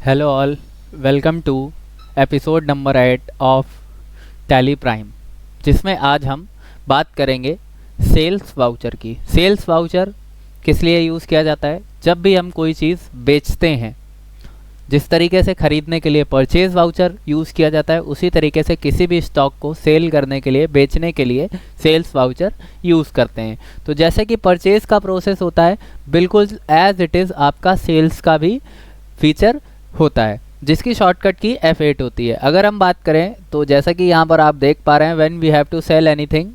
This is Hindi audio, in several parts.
Hello all, welcome to episode number 8 of Tally Prime, जिसमें आज हम बात करेंगे सेल्स वाउचर की। सेल्स वाउचर किस लिए यूज़ किया जाता है? जब भी हम कोई चीज़ बेचते हैं, जिस तरीके से ख़रीदने के लिए परचेज़ वाउचर यूज़ किया जाता है, उसी तरीके से किसी भी स्टॉक को सेल करने के लिए, बेचने के लिए सेल्स वाउचर यूज़ करते हैं। तो जैसे कि परचेज़ का प्रोसेस होता है, बिल्कुल एज इट इज़ आपका सेल्स का भी फीचर होता है, जिसकी शॉर्टकट की F8 होती है। अगर हम बात करें तो जैसा कि यहाँ पर आप देख पा रहे हैं, when we have to sell anything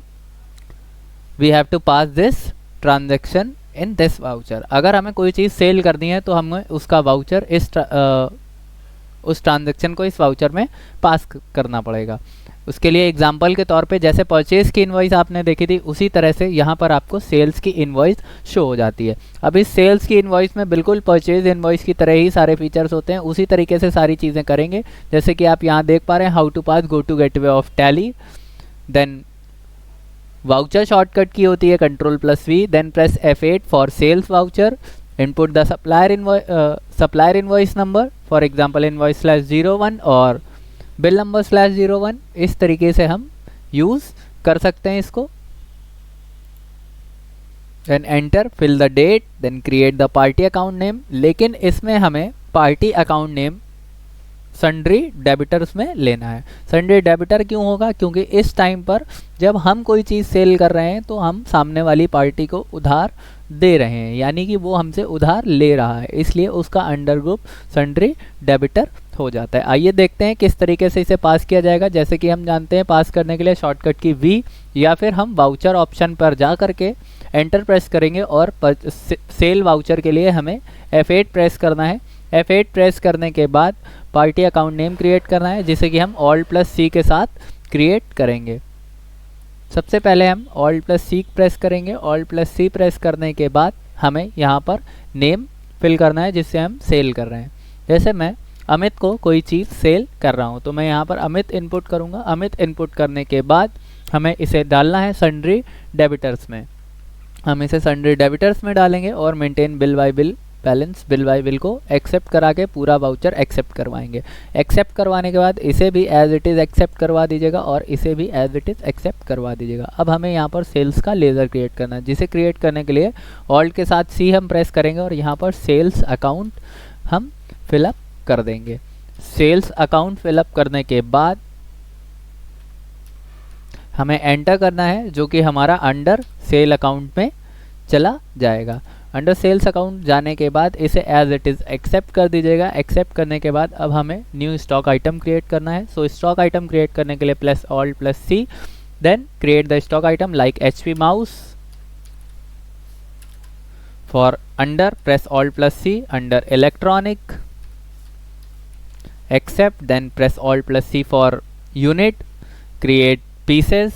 we have to pass this transaction in this voucher. अगर हमें कोई चीज़ सेल करनी है तो हमें उसका वाउचर उस ट्रांजैक्शन को इस वाउचर में पास करना पड़ेगा। उसके लिए एग्जाम्पल के तौर पे जैसे परचेज़ की इनवॉइस आपने देखी थी, उसी तरह से यहाँ पर आपको सेल्स की इनवॉइस शो हो जाती है। अब इस सेल्स की इनवॉइस में बिल्कुल परचेज़ इनवॉइस की तरह ही सारे फीचर्स होते हैं, उसी तरीके से सारी चीज़ें करेंगे। जैसे कि आप यहाँ देख पा रहे हैं, how to pass go to gateway of Tally, then voucher shortcut की होती है Ctrl+V, then press F8 for sales voucher, input the supplier invoice number, for example इनवॉइस/01 और बिल नंबर/01। इस तरीके से हम यूज़ कर सकते हैं इसको। Then enter, fill the date, then create the party account name. लेकिन इसमें हमें party account name sundry debtors में लेना है। सन्ड्री डेबिटर क्यों होगा? क्योंकि इस टाइम पर जब हम कोई चीज़ सेल कर रहे हैं तो हम सामने वाली पार्टी को उधार दे रहे हैं, यानी कि वो हमसे उधार ले रहा है, इसलिए उसका अंडर ग्रुप सन्ड्री डेबिटर हो जाता है। आइए देखते हैं किस तरीके से इसे पास किया जाएगा। जैसे कि हम जानते हैं, पास करने के लिए शॉर्टकट की V, या फिर हम वाउचर ऑप्शन पर जा करके एंटर प्रेस करेंगे और सेल वाउचर के लिए हमें F8 प्रेस करना है। F8 प्रेस करने के बाद पार्टी अकाउंट नेम क्रिएट करना है, जिसे कि हम Alt+C के साथ क्रिएट करेंगे। सबसे पहले हम Alt+C प्रेस करेंगे। Alt+C प्रेस करने के बाद हमें यहाँ पर नेम फिल करना है जिससे हम सेल कर रहे हैं। जैसे मैं अमित को कोई चीज़ सेल कर रहा हूँ, तो मैं यहाँ पर अमित इनपुट करूँगा। अमित इनपुट करने के बाद हमें इसे डालना है सन्ड्री डेबिटर्स में। हम इसे सन्ड्री डेबिटर्स में डालेंगे और maintain bill bye bill balance, bill bye bill को एक्सेप्ट करा के पूरा वाउचर एक्सेप्ट करवाएंगे। एक्सेप्ट करवाने के बाद इसे भी एज इट इज़ एक्सेप्ट करवा दीजिएगा और इसे भी एज इट इज़ एक्सेप्ट करवा दीजिएगा। अब हमें यहाँ पर सेल्स का लेज़र क्रिएट करना है, जिसे क्रिएट करने के लिए ऑल्ट के साथ C हम प्रेस करेंगे और यहाँ पर सेल्स अकाउंट हम फिलअप कर देंगे। सेल्स अकाउंट फिलअप करने के बाद हमें एंटर करना है, जो कि हमारा अंडर सेल अकाउंट में चला जाएगा। अंडर सेल्स अकाउंट जाने के बाद इसे एज इट इज़ एक्सेप्ट कर दीजिएगा। एक्सेप्ट करने के बाद अब हमें न्यू स्टॉक आइटम क्रिएट करना है। सो स्टॉक आइटम क्रिएट करने के लिए plus Alt+C, then create the stock item like HP mouse. For under press Alt+C, under electronic accept, then press Alt+C for unit, create pieces,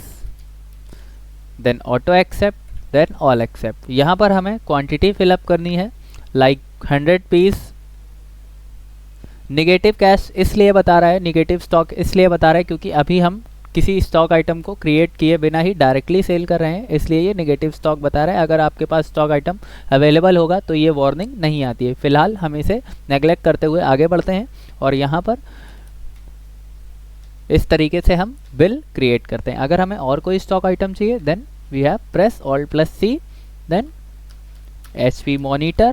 then auto accept, then all accept. यहाँ पर हमें क्वांटिटी फिलअप करनी है लाइक 100 पीस। निगेटिव कैश इसलिए बता रहा है, निगेटिव स्टॉक इसलिए बता रहा है क्योंकि अभी हम किसी स्टॉक आइटम को क्रिएट किए बिना ही डायरेक्टली सेल कर रहे हैं, इसलिए ये निगेटिव स्टॉक बता रहा है। अगर आपके पास स्टॉक आइटम अवेलेबल होगा तो ये वार्निंग नहीं आती है। फिलहाल हम इसे नेगलेक्ट करते हुए आगे बढ़ते हैं और यहाँ पर इस तरीके से हम बिल क्रिएट करते हैं। अगर हमें और कोई स्टॉक आइटम चाहिए, then we have press Alt+C, then HP monitor,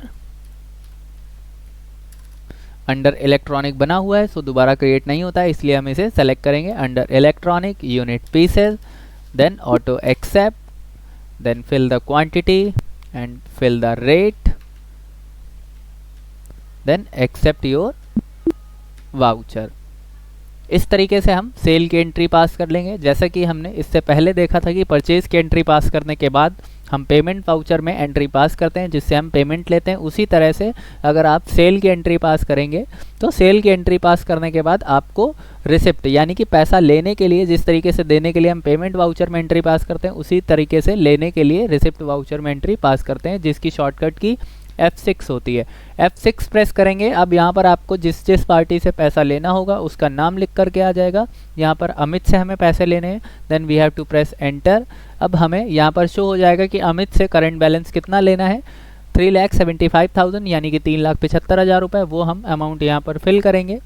under electronic बना हुआ है, सो दोबारा क्रिएट नहीं होता है, इसलिए हम इसे सेलेक्ट करेंगे। Under electronic unit pieces, then auto accept, then fill the quantity and fill the rate, then accept your voucher. इस तरीके से हम सेल की एंट्री पास कर लेंगे। जैसा कि हमने इससे पहले देखा था कि परचेज़ की एंट्री पास करने के बाद हम पेमेंट वाउचर में एंट्री पास करते हैं, जिससे हम पेमेंट लेते हैं। उसी तरह से अगर आप सेल की एंट्री पास करेंगे तो सेल की एंट्री पास करने के बाद आपको रिसिप्ट, यानी कि पैसा लेने के लिए, जिस तरीके से देने के लिए हम पेमेंट वाउचर में एंट्री पास करते हैं, उसी तरीके से लेने के लिए रिसिप्ट वाउचर में एंट्री पास करते हैं, जिसकी शॉर्टकट की F6 होती है। F6 प्रेस करेंगे। अब यहाँ पर आपको जिस पार्टी से पैसा लेना होगा उसका नाम लिख करके आ जाएगा। यहाँ पर अमित से हमें पैसे लेने हैं, then we have to press enter. अब हमें यहाँ पर शो हो जाएगा कि अमित से करंट बैलेंस कितना लेना है, 3,75,000 यानी कि 3,75,000 रुपये, वो हम अमाउंट यहाँ पर फिल करेंगे।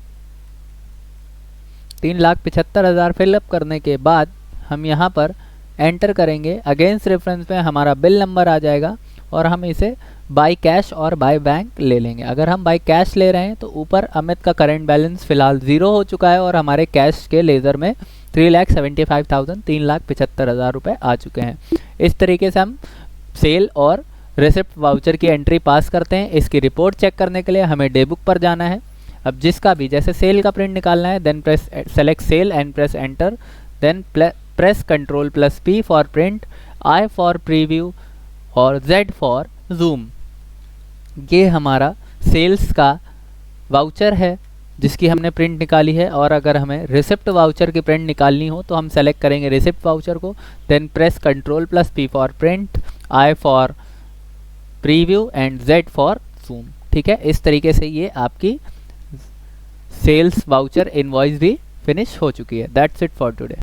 3,75,000 फिलअप करने के बाद हम यहाँ पर एंटर करेंगे। अगेंस्ट रेफरेंस में हमारा बिल नंबर आ जाएगा और हम इसे बाय कैश और बाय बैंक ले लेंगे। अगर हम बाय कैश ले रहे हैं तो ऊपर अमित का करंट बैलेंस फिलहाल 0 हो चुका है और हमारे कैश के लेज़र में 3,75,000 3,75,000 रुपये आ चुके हैं। इस तरीके से हम सेल और रेसिप्ट वाउचर की एंट्री पास करते हैं। इसकी रिपोर्ट चेक करने के लिए हमें डे बुक पर जाना है। अब जिसका भी जैसे सेल का प्रिंट निकालना है, then press select sale and press enter, then press Ctrl+P for print, I for preview और Z फॉर जूम। ये हमारा सेल्स का वाउचर है जिसकी हमने प्रिंट निकाली है। और अगर हमें रिसिप्ट वाउचर की प्रिंट निकालनी हो तो हम सेलेक्ट करेंगे रिसिप्ट वाउचर को, then press Ctrl+P for print, I for preview and Z for zoom. ठीक है, इस तरीके से ये आपकी सेल्स वाउचर इनवॉइस भी फिनिश हो चुकी है। That's it for today.